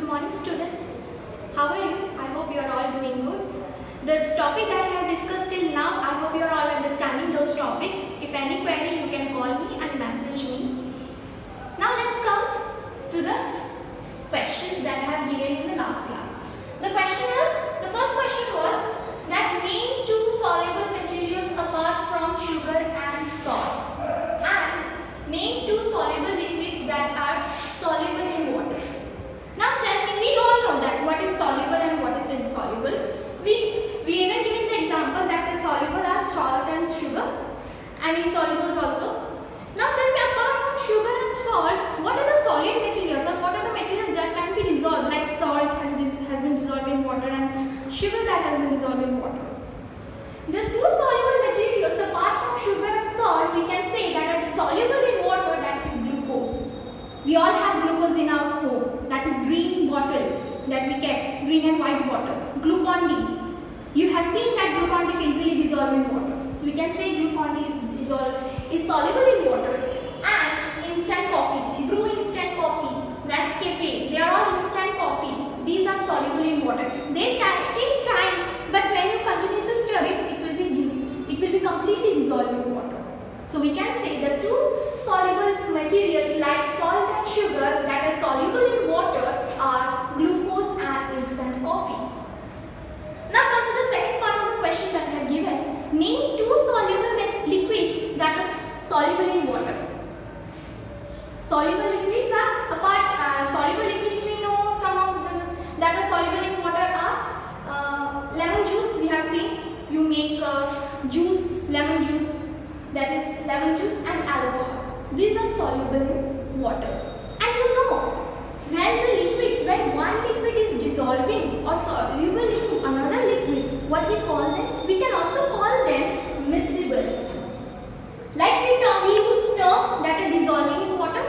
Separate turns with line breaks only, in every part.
morning students. How are you? I hope you are all doing good. The topic that I have discussed till now, I hope you are all understanding those topics. If any query, you can call me and message me. Now let's come to the questions that I have given in the last class. The first question was that name two soluble materials apart from sugar and salt, and name two soluble liquids that are soluble in water. Now tell me, we all know that what is soluble and what is insoluble. We even given the example that is soluble as salt and sugar, and insoluble also. Now tell me, apart from sugar and salt, what are the solid materials, or what are the materials that can be dissolved, like salt has been dissolved in water and sugar that has been dissolved in water. The two soluble materials apart from sugar and salt, we can say that are soluble in water, that is glucose. We all have glucose in our home, that is green bottle that we kept, green and white bottle. Glucon-D. You have seen that Glucon-D can easily dissolve in water. So we can say Glucon-D is soluble in water. And instant coffee, brew instant coffee, Nescafe, they are all instant coffee. These are soluble in water. They take time, but when you continuously stir it, it will be completely dissolved in water. So we can say the two soluble materials like salt and sugar that are soluble in water are glucose and instant coffee. Now comes to the second part of the question that I have given. Name two soluble liquids that are soluble in water. Soluble liquids are soluble liquids, we know some of them that are soluble in water are lemon juice. We have seen you make juice, lemon juice, that is lemon juice, and alcohol. These are soluble in water. And you know, when one liquid is dissolving or soluble in another liquid, what we call them? We can also call them miscible. Like we use term that are dissolving in water.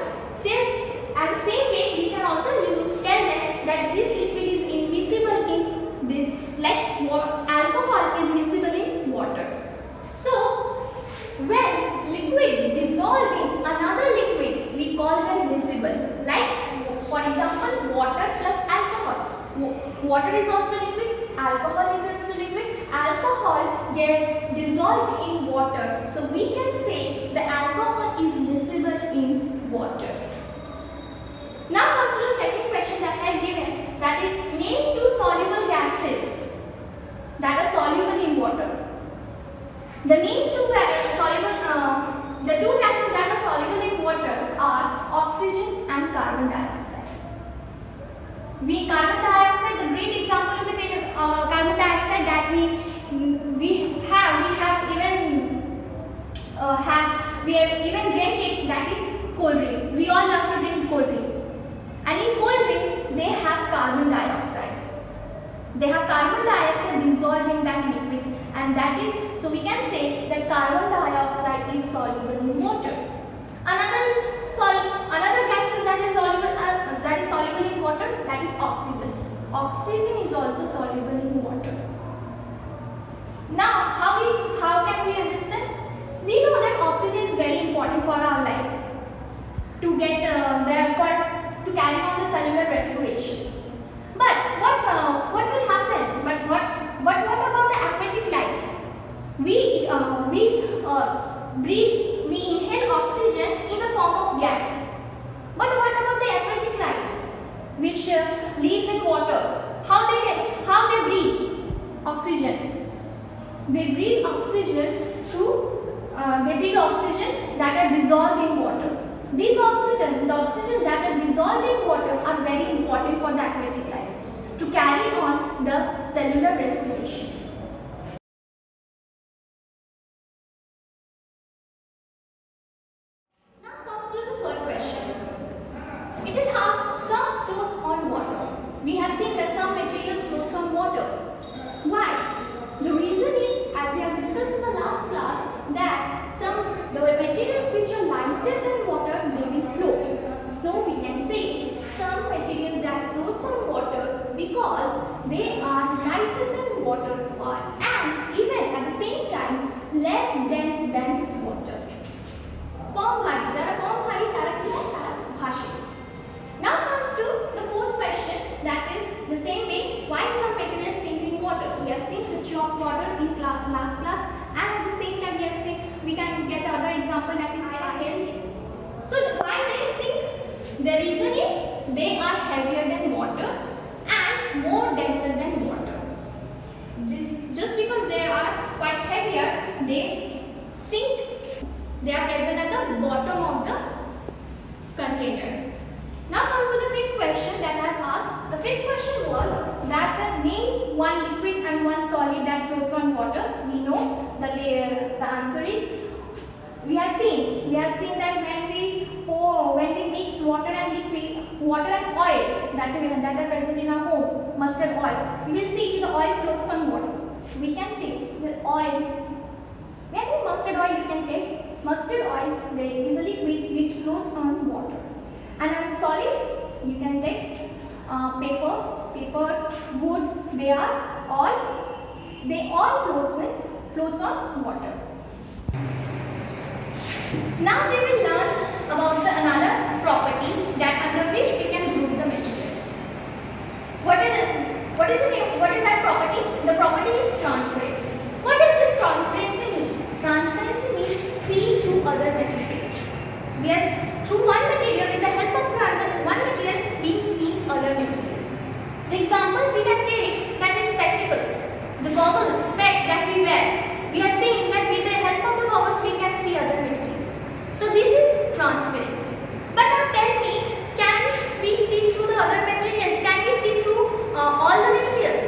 As the same way, we can also tell them that this liquid is immiscible in this, like alcohol is miscible in water. So, when liquid dissolve in another liquid, we call them miscible. Like, for example, water plus alcohol. Water is also liquid, alcohol is also liquid. Alcohol gets dissolved in water. So, we can say the alcohol is miscible in water. Now comes to the second question that I have given, that is name two soluble gases that are soluble in water. The two gases that are soluble in water are oxygen and carbon dioxide. Carbon dioxide, the great example of the carbon dioxide that we have even drank it, that is cold drinks. We all love to drink cold drinks. And in cold drinks, they have carbon dioxide. They have carbon dioxide dissolved in that liquids, and that is, so we can say that carbon dioxide is soluble in water. Another gas that is soluble in water, that is oxygen. Oxygen is also soluble in water. Now, how can we understand? We know that oxygen is very important for our life to get to carry on the cellular respiration. But what will happen? But what about the aquatic lives? We inhale oxygen in the form of gas. But what about the aquatic life, which lives in water? How they breathe oxygen? They breathe oxygen that are dissolved in water. The oxygen that are dissolved in water are very important for the aquatic life to carry on the cellular respiration. Now comes to the third question. It is how some floats on water. We have seen that some materials floats on water. Why? The reason is, as we have discussed in the last class, that the materials which are lighter than water may be float. So we can say some materials that floats on water because they are lighter than water and even at the same time less dense than water. Now comes to the fourth question, that The reason is they are heavier than water and more denser than water. Just because they are quite heavier, they sink. They are present at the bottom of the container. Now comes to the fifth question that I have asked. The fifth question was that name one liquid and one solid that floats on water. We know the answer is we have seen that when we mix water and oil that are present in our home, mustard oil, we will see the oil floats on water. We can see the oil. When we mustard oil, you can take mustard oil. There is a liquid which floats on water. And a solid, you can take paper, wood. They all floats on water. Now we will learn about another property that under which we can group the materials. What is that property? The property is transparency. What does this transparency mean? Transparency means seeing through other materials. Yes, through one material, with the help of one material, we see other materials. The example we can take that is spectacles, the goggles, specs that we wear. We are saying that with the help of the goggles, we can see other materials. So this is transparency. But now tell me, can we see through the other materials? Can we see through all the materials?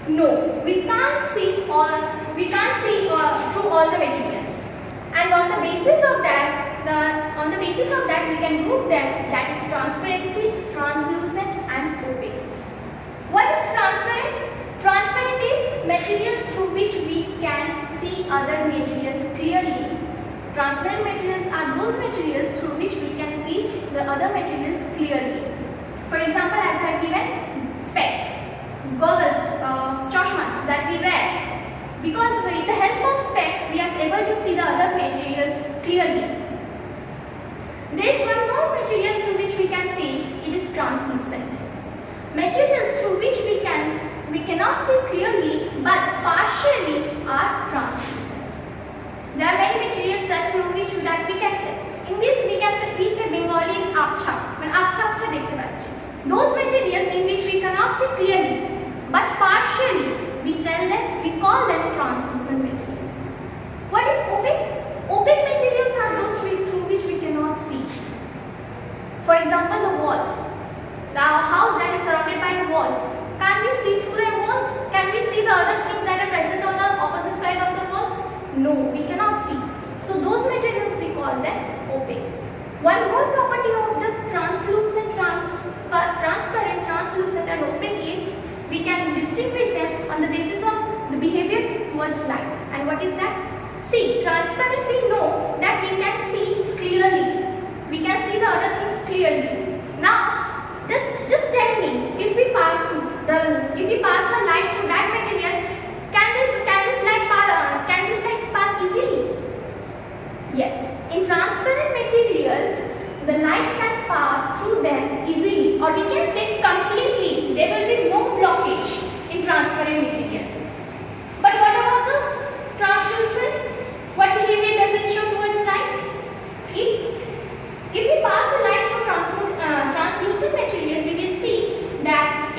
No, we can't see through all the materials. And on the basis of that, we can group them. That is transparency, translucent, and opaque. What is transparent? Transparent is materials through which we can see other materials clearly. Transparent materials are those materials through which we can see the other materials clearly. For example, as I have given specs, goggles, chashma that we wear. Because with the help of specs, we are able to see the other materials clearly. There is one more material through which we can see. It is translucent. Materials through which we cannot see clearly but partially are translucent. There are many materials through which we can see. In this we say Bengali is acha. When acha dekhte pacchi. Those materials in which we cannot see clearly but partially, we call them translucent material. What is opaque? Opaque materials are those through which we cannot see. For example, the walls. The house that is surrounded by the walls. Can we see through the walls? Can we see the other things that are present on the opposite side of the walls? No, we cannot see. So those materials we call them opaque. One more property of the translucent, transparent, translucent and opaque is we can distinguish them on the basis of the behavior towards light. And what is that? See, transparent we know that we can see clearly. We can see the other things clearly. Now, just tell me, if we pass a light through that material, can this light pass easily? Yes. In transparent material, the light can pass through them easily, or we can say completely. There will be no blockage in transparent material. But what about the translucent? What behavior does it show towards light? If we pass a light through translucent material, we will see that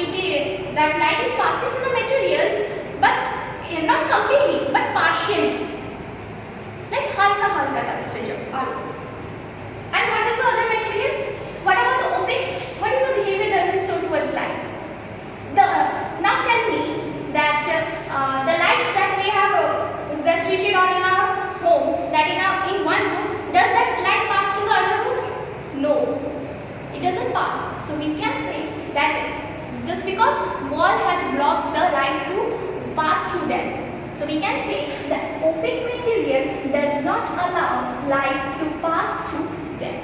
that light is passing to the materials, but not completely, but partially. Like halka jaচ্ছে alu. And what is the other materials? What about the opaque? What is the behavior does it show towards light? Now tell me that the lights that we have that switch it on in our home, that in one room, does that light pass through the other rooms? No, it doesn't pass. So we can say that just because wall has blocked the light to pass through them. So we can say that opaque material does not allow light to pass through them.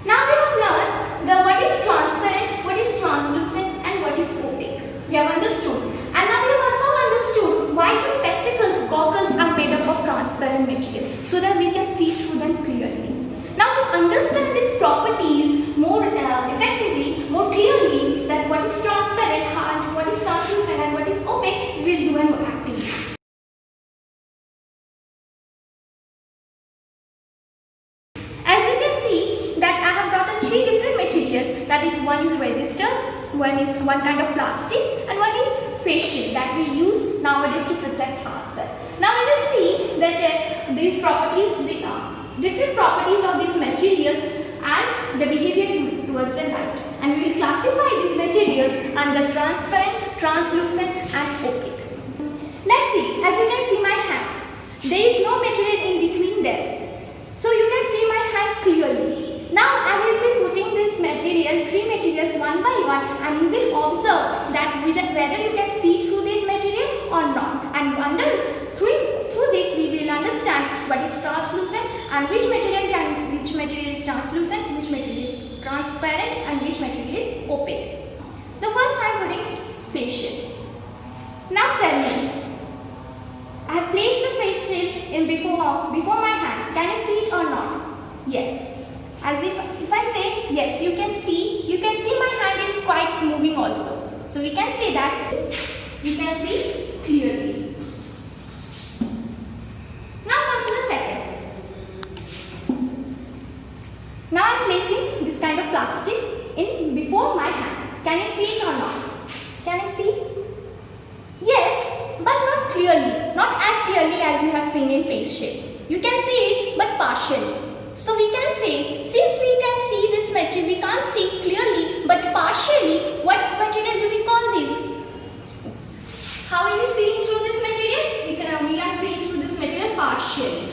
Now we have learned what is transparent, what is translucent and what is opaque. We have understood. And now we have also understood why the spectacles, goggles are made up of transparent material, so that we can see through them clearly. Now to understand these properties more effectively, more clearly, that what is transparent, what is translucent and what is opaque, we will do an activity. As you can see that I have That is, one is resistor, one is one kind of plastic, and one is face shield that we use nowadays to protect ourselves. Now we will see that these properties, the different properties of these materials and the behavior towards the light. And we will classify these materials under transparent, translucent and opaque. Let's see, as you can see my hand, there is no material in between them. So you can see my hand clearly. Now I will be putting this material, three materials one by one, and you will observe that whether you can see through this material or not. And through this we will understand what is translucent and which material is translucent, which material is transparent and which material is opaque. The first I am putting face shield. Now tell me, I have placed the face shield in before my hand. Can you see it or not? Yes. As if I say yes, you can see my hand is quite moving also. So we can say that you can see clearly. Now comes to the second. Now I am placing this kind of plastic in before my hand. Can you see it or not? Can you see? Yes, but not clearly. Not as clearly as you have seen in face shield. You can see it, but partially. So we can say, since we can see this material, we can't see clearly, but partially, what material do we call this? How are we seeing through this material? We are seeing through this material partially.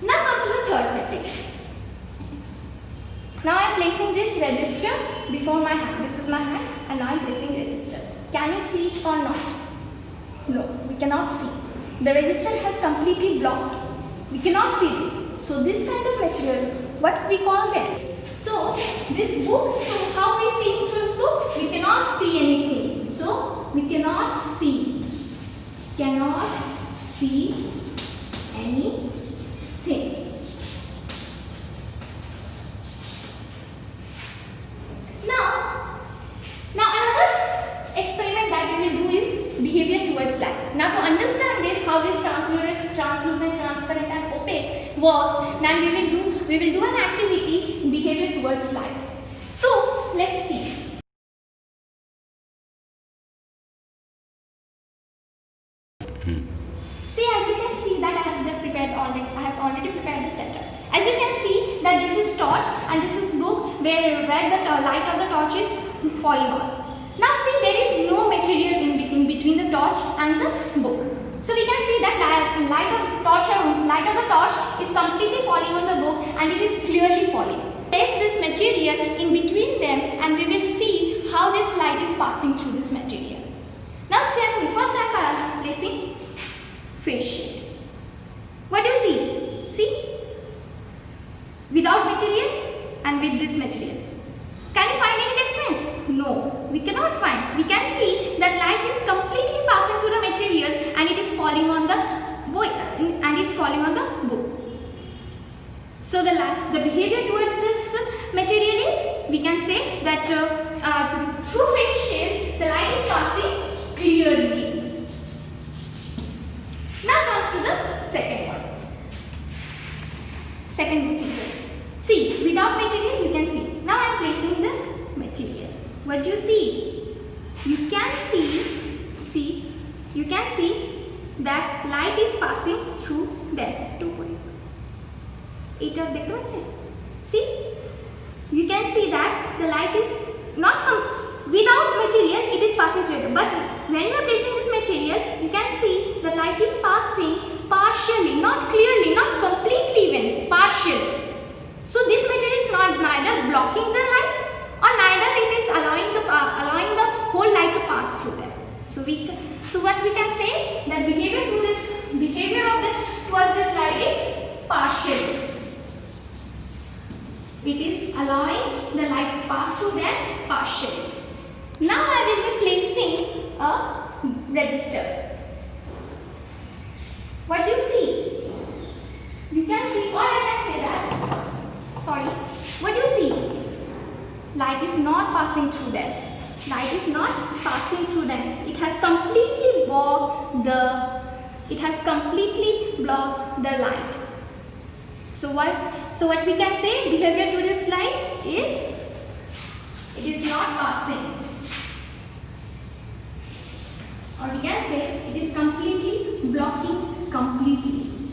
Now comes to the third material. Now I am placing this resistor before my hand. This is my hand, and now I am placing resistor. Can you see it or not? No, we cannot see. The resistor has completely blocked. We cannot see this. So this kind of material, what we call them? So this book, so how we see through this book? We cannot see anything. So we cannot see anything. Now another experiment that we will do is behavior towards light. Now to understand this, how this translucent, transparent and opaque works, now we will do an activity, behavior towards light. So let's see. See, as you can see that I have already prepared the setup. As you can see that this is torch and this is book where the light of the torch is falling on. Now see, there is no material in between the torch and the book. So we can see that light of the torch is completely falling on the book and it is clearly falling. Place this material in between them and we will see how this light is passing through this material. Now tell me, first I am placing face shield. What do you see? See? Without material and with this material. Can you find any difference? No, we cannot find. We can see that light is completely passing through the materials and it is falling on the book. So the behavior towards this material is, we can say that through face shield the light is passing clearly. Now comes to the second one. Second material. See, without material you can see. Now I am placing the material. What do you see? You can see that light is passing through them. 2 point. See? You can see that the light is not without material, it is passing through it. But when you are placing this material, you can see that light is passing partially, not clearly, not completely even, partially. So this material is neither blocking the light or neither it is allowing the whole light to pass through them. So what we can say, that behavior towards this light is partial. It is allowing the light to pass through them partially. Now I will be placing a resistor. What do you see? You can see, or I can say that, sorry, what do you see? Light is not passing through them. Light is not passing through them. It has completely blocked the light. So what we can say behavior to this light is it is not passing, or we can say it is completely blocking completely.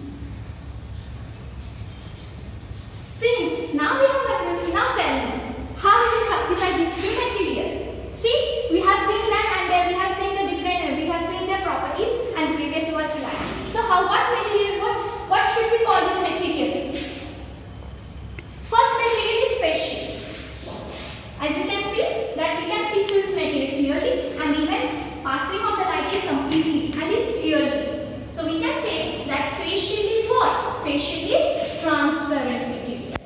Since now we have now tell me how we classify these two materials. See, we have seen them and then we have seen the different, we have seen their properties and behavior towards light. So what material, what should we call this material? First material is phase shift. As you can see that we can see through this material clearly, and even passing of the light is completely and is clearly. So we can say that phase shield is what? Phase shield is transparent material.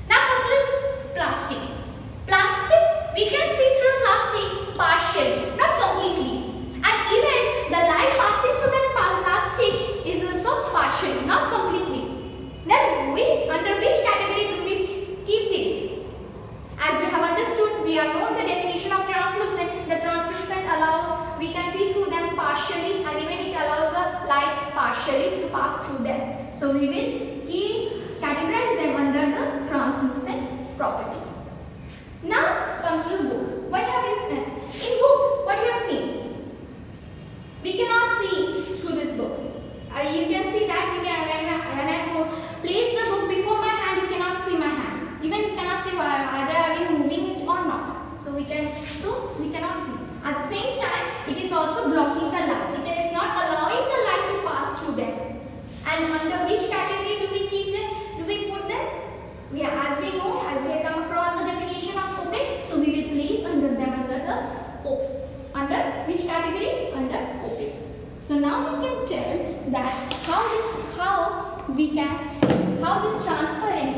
Now consider plastic. Plastic, we can see through plastic partially, not completely. And even the light passing through that plastic is also partially, not completely. Then under which category do we keep this? As we have understood, we have known the definition of translucent. The translucent we can see through them partially, and even it allows the light partially to pass through them. So we will categorize them under the translucent property. Now comes to the book. What have you seen? In book, what you have seen? We cannot see through this book. You can see that when I place the book before my hand, you cannot see my hand. Even you cannot see whether I am moving it or not. So we cannot see. At the same time, it is also blocking the light. It is not allowing the light to pass through them. And under which category do we keep them? Do we put them? As we know, as we have come across the definition of opaque, so we will place under them under the opaque. Under which category? Under opaque. So now we can tell that how this transparent